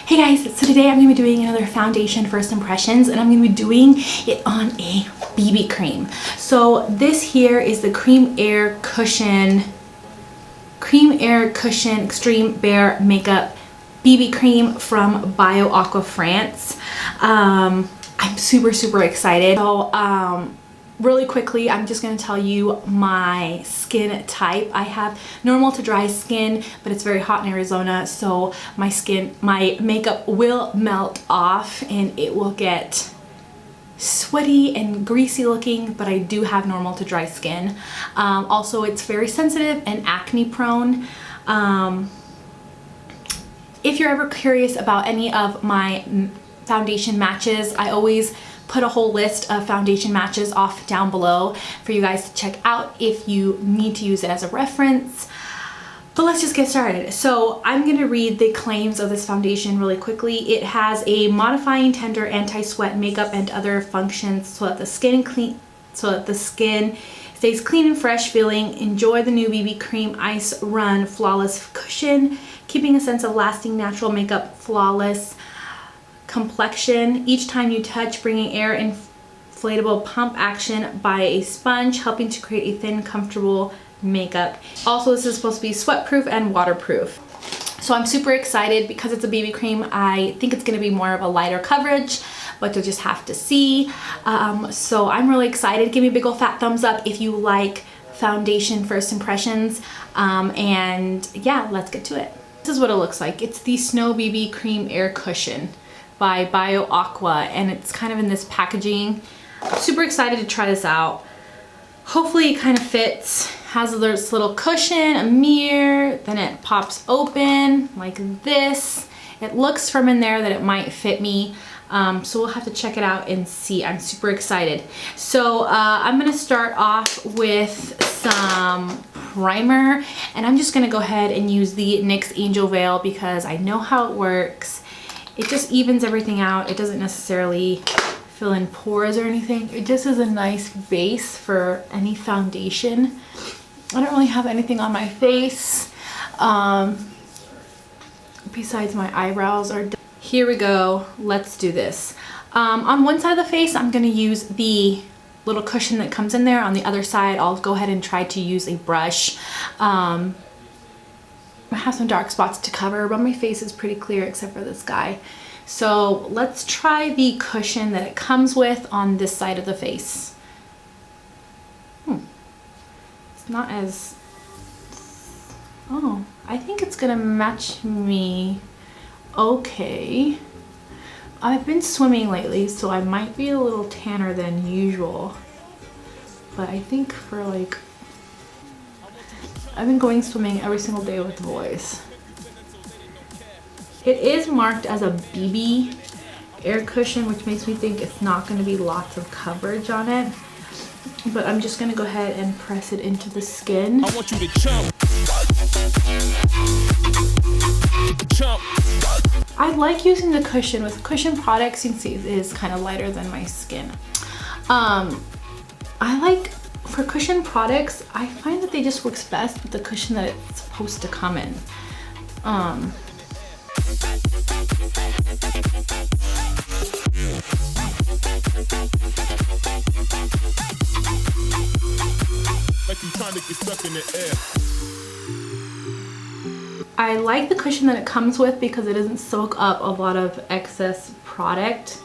Hey guys, so today I'm going to be doing another foundation first impressions, and I'm going to be doing it on a BB cream. So this here is the Cream Air Cushion Extreme Bare Makeup BB cream from BIOAQUA France. I'm super excited. So really quickly, I'm just going to tell you my skin type. I have normal to dry skin, but it's very hot in Arizona, so my makeup will melt off and it will get sweaty and greasy looking, but I do have normal to dry skin. Also, it's very sensitive and acne prone. If you're ever curious about any of my foundation matches, I always put a whole list of foundation matches off down below for you guys to check out if you need to use it as a reference. But let's just get started. So I'm going to read the claims of this foundation really quickly. It has a modifying, tender, anti-sweat makeup and other functions so that the skin stays clean and fresh feeling. Enjoy the new BB cream Ice Run Flawless Cushion, keeping a sense of lasting natural makeup, flawless complexion each time you touch, bringing air inflatable pump action by a sponge, helping to create a thin, comfortable makeup. Also, this is supposed to be sweat proof and waterproof. So I'm super excited because it's a BB cream. I think it's going to be more of a lighter coverage, but you'll just have to see. So I'm really excited. Give me a big old fat thumbs up if you like foundation first impressions. And yeah, let's get to it. This is what it looks like. It's the Snow BB Cream Air Cushion by BIOAQUA, and it's kind of in this packaging. Super excited to try this out. Hopefully it kind of fits. Has this little cushion, a mirror, then it pops open like this. It looks from in there that it might fit me. So we'll have to check it out and see. I'm super excited. So I'm gonna start off with some primer, and I'm just gonna go ahead and use the NYX Angel Veil because I know how it works. It just evens everything out. It doesn't necessarily fill in pores or anything. It just is a nice base for any foundation. I don't really have anything on my face besides my eyebrows are done. Here we go. Let's do this. On one side of the face, I'm going to use the little cushion that comes in there. On the other side, I'll go ahead and try to use a brush. I have some dark spots to cover, but my face is pretty clear except for this guy. So let's try the cushion that it comes with on this side of the face. It's not as... Oh, I think it's gonna match me okay. I've been swimming lately, so I might be a little tanner than usual. But I think for like... I've been going swimming every single day with the boys. It is marked as a BB air cushion, which makes me think it's not going to be lots of coverage on it. But I'm just going to go ahead and press it into the skin. I want you to jump. Jump. I like using the cushion. With cushion products, you can see it is kind of lighter than my skin. For cushion products, I find that they just works best with the cushion that it's supposed to come in. Like you trying to get stuck in the air. I like the cushion that it comes with because it doesn't soak up a lot of excess product,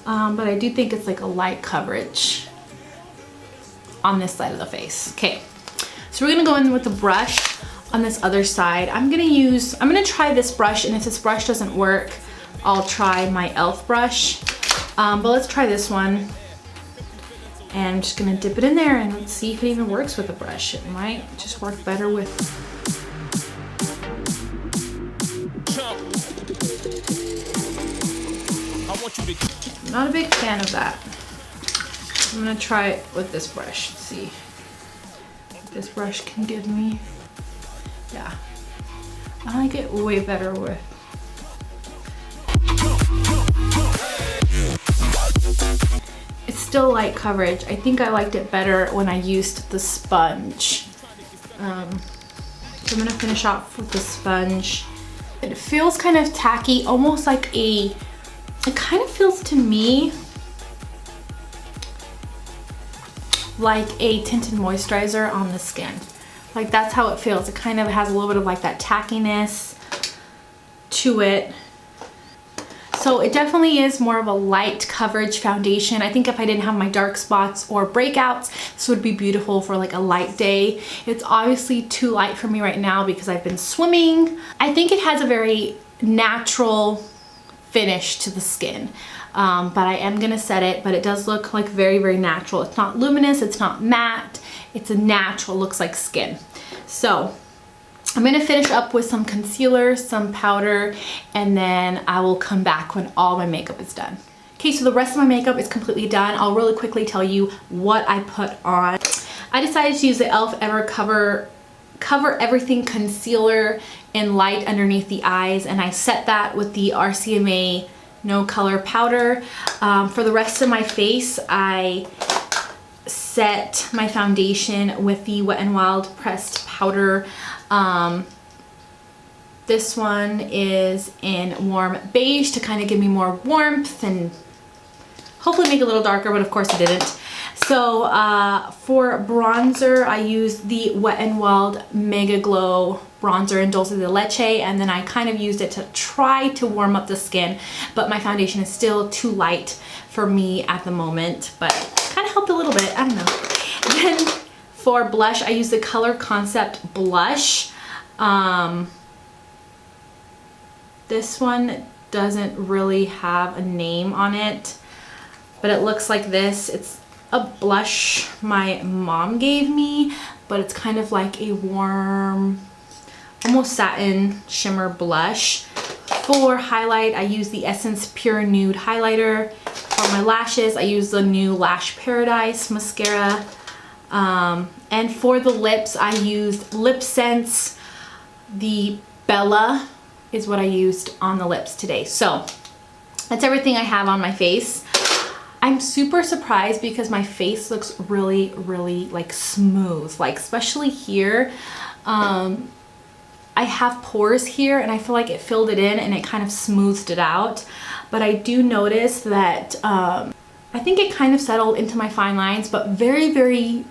but I do think it's like a light coverage on this side of the face. Okay, so we're gonna go in with the brush on this other side. I'm gonna try this brush, and if this brush doesn't work, I'll try my e.l.f. brush. But let's try this one. And I'm just gonna dip it in there and see if it even works with a brush. It might just work better with... I'm not a big fan of that. I'm gonna try it with this brush, see what this brush can give me. Yeah, I like it way better with. It's still light coverage. I think I liked it better when I used the sponge. So I'm gonna finish off with the sponge. It feels kind of tacky, almost like it kind of feels to me like a tinted moisturizer on the skin. Like that's how it feels. It kind of has a little bit of like that tackiness to it. So it definitely is more of a light coverage foundation. I think if I didn't have my dark spots or breakouts, this would be beautiful for like a light day. It's obviously too light for me right now because I've been swimming. I think it has a very natural finish to the skin. But I am gonna set it, but it does look like very, very natural. It's not luminous, it's not matte, it's a natural, looks like skin. So I'm gonna finish up with some concealer, some powder, and then I will come back when all my makeup is done. Okay, so the rest of my makeup is completely done. I'll really quickly tell you what I put on. I decided to use the e.l.f. Ever Cover Everything Concealer in light underneath the eyes, and I set that with the RCMA No Color Powder. For the rest of my face, I set my foundation with the Wet n Wild Pressed Powder. This one is in warm beige to kind of give me more warmth and hopefully make it a little darker, but of course it didn't. So for bronzer, I used the Wet n Wild Mega Glow bronzer in Dulce de Leche, and then I kind of used it to try to warm up the skin, but my foundation is still too light for me at the moment, but kind of helped a little bit, I don't know. Then for blush, I used the Color Concept blush. This one doesn't really have a name on it, but it looks like this. It's a blush my mom gave me, but it's kind of like a warm, almost satin shimmer blush. For highlight, I use the Essence Pure Nude highlighter. For my lashes, I use the new Lash Paradise mascara. And for the lips, I used Lip Sense. The Bella is what I used on the lips today. So that's everything I have on my face. I'm super surprised because my face looks really, really like smooth, like especially here. I have pores here and I feel like it filled it in and it kind of smoothed it out. But I do notice that I think it kind of settled into my fine lines, but very, very,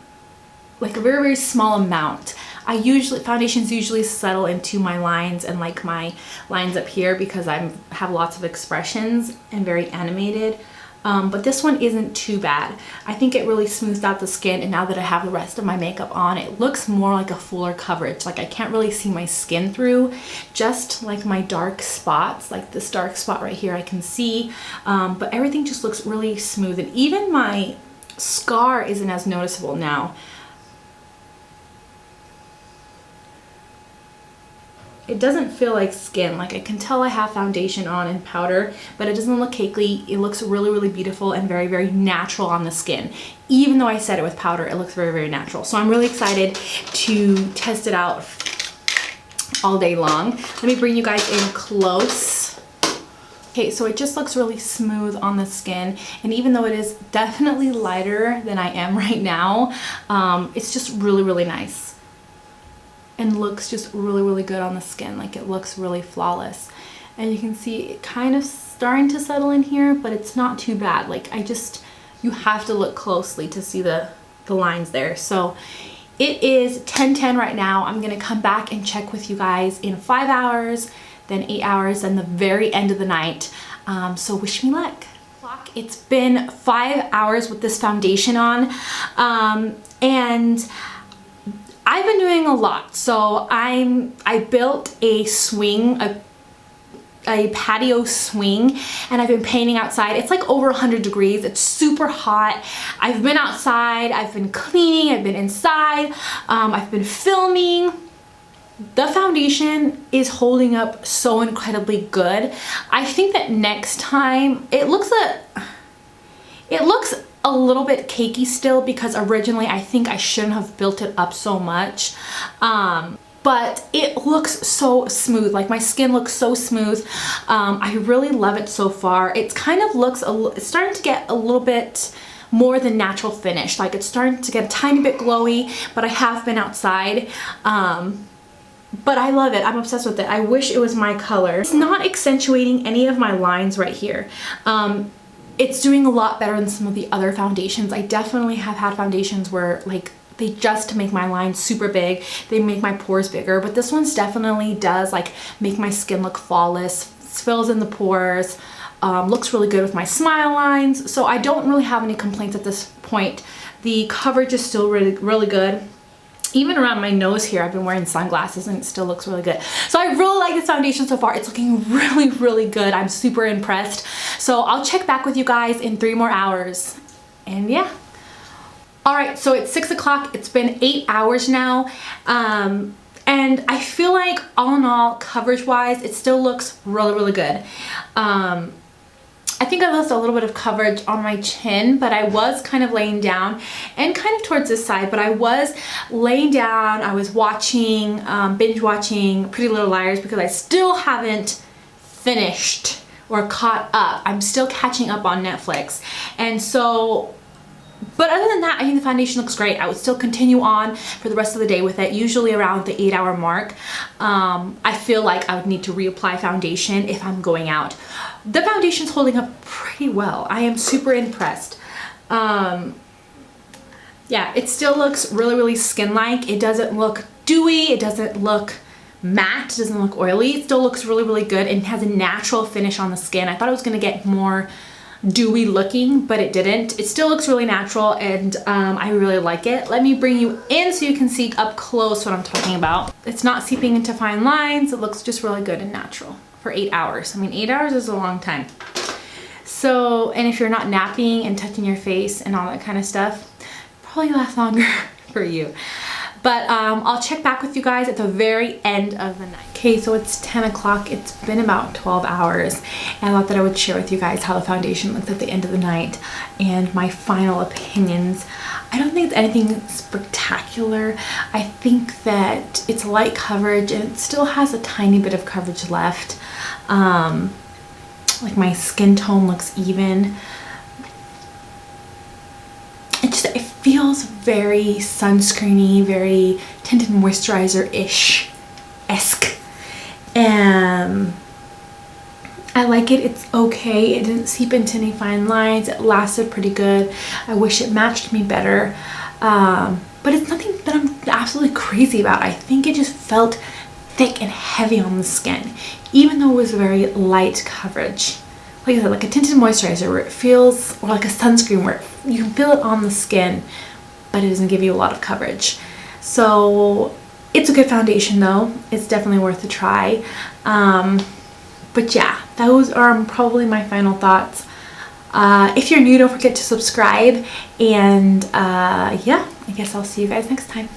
like a very, very small amount. Foundations usually settle into my lines and like my lines up here because I have lots of expressions and very animated. But this one isn't too bad. I think it really smoothed out the skin, and now that I have the rest of my makeup on, it looks more like a fuller coverage. Like I can't really see my skin through, just like my dark spots, like this dark spot right here I can see, but everything just looks really smooth, and even my scar isn't as noticeable now. It doesn't feel like skin. Like I can tell I have foundation on and powder, but it doesn't look cakey. It looks really, really beautiful and very, very natural on the skin. Even though I set it with powder, it looks very, very natural. So I'm really excited to test it out all day long. Let me bring you guys in close. Okay, so it just looks really smooth on the skin, and even though it is definitely lighter than I am right now, it's just really, really nice. And looks just really, really good on the skin. Like it looks really flawless. And you can see it kind of starting to settle in here, but it's not too bad. Like you have to look closely to see the lines there. So it is 10:10 right now. I'm gonna come back and check with you guys in 5 hours, then 8 hours, and the very end of the night. So wish me luck. It's been 5 hours with this foundation on, and I've been doing a lot. So I built a swing, a patio swing, and I've been painting outside. It's like over 100 degrees. It's super hot. I've been outside, I've been cleaning, I've been inside, I've been filming. The foundation is holding up so incredibly good. I think that next time it looks a little bit cakey still, because originally I think I shouldn't have built it up so much, but it looks so smooth. Like my skin looks so smooth. I really love it so far. It kind of looks it's starting to get a little bit more than natural finish. Like it's starting to get a tiny bit glowy, but I have been outside. but I love it. I'm obsessed with it. I wish it was my color. It's not accentuating any of my lines right here. It's doing a lot better than some of the other foundations. I definitely have had foundations where like they just make my lines super big, they make my pores bigger, but this one's definitely does like make my skin look flawless, fills in the pores, looks really good with my smile lines. So I don't really have any complaints at this point. The coverage is still really good. Even around my nose here, I've been wearing sunglasses and it still looks really good. So I really like this foundation so far. It's looking really good. I'm super impressed. So I'll check back with you guys in 3 more hours. And yeah. All right, so it's 6 o'clock. It's been 8 hours now. And I feel like all in all, coverage wise, it still looks really good. I think I lost a little bit of coverage on my chin, but I was kind of laying down and kind of towards this side, but I was laying down. I was watching, binge watching Pretty Little Liars because I still haven't finished or caught up. I'm still catching up on Netflix. And so, but other than that, I think the foundation looks great. I would still continue on for the rest of the day with it, usually around the 8-hour mark. I feel like I would need to reapply foundation if I'm going out. The foundation's holding up pretty well. I am super impressed. Yeah, it still looks really skin-like. It doesn't look dewy. It doesn't look matte. It doesn't look oily. It still looks really good and has a natural finish on the skin. I thought it was gonna get more dewy looking, but it didn't. It still looks really natural and I really like it. Let me bring you in so you can see up close what I'm talking about. It's not seeping into fine lines. It looks just really good and natural for 8 hours. I mean, 8 hours is a long time. So, and if you're not napping and touching your face and all that kind of stuff, probably lasts longer for you. But I'll check back with you guys at the very end of the night. Okay, so it's 10 o'clock. It's been about 12 hours. And I thought that I would share with you guys how the foundation looks at the end of the night and my final opinions. I don't think it's anything spectacular. I think that it's light coverage and it still has a tiny bit of coverage left. Like my skin tone looks even. It feels very sunscreeny, very tinted moisturizer-ish-esque. And I like it. It's okay. It didn't seep into any fine lines. It lasted pretty good. I wish it matched me better. But it's nothing that I'm absolutely crazy about. I think it just felt thick and heavy on the skin, even though it was very light coverage. Like I said, like a tinted moisturizer where it feels, or like a sunscreen where you can feel it on the skin, but it doesn't give you a lot of coverage. So it's a good foundation though. It's definitely worth a try. But yeah, those are probably my final thoughts. If you're new, don't forget to subscribe. And yeah, I guess I'll see you guys next time.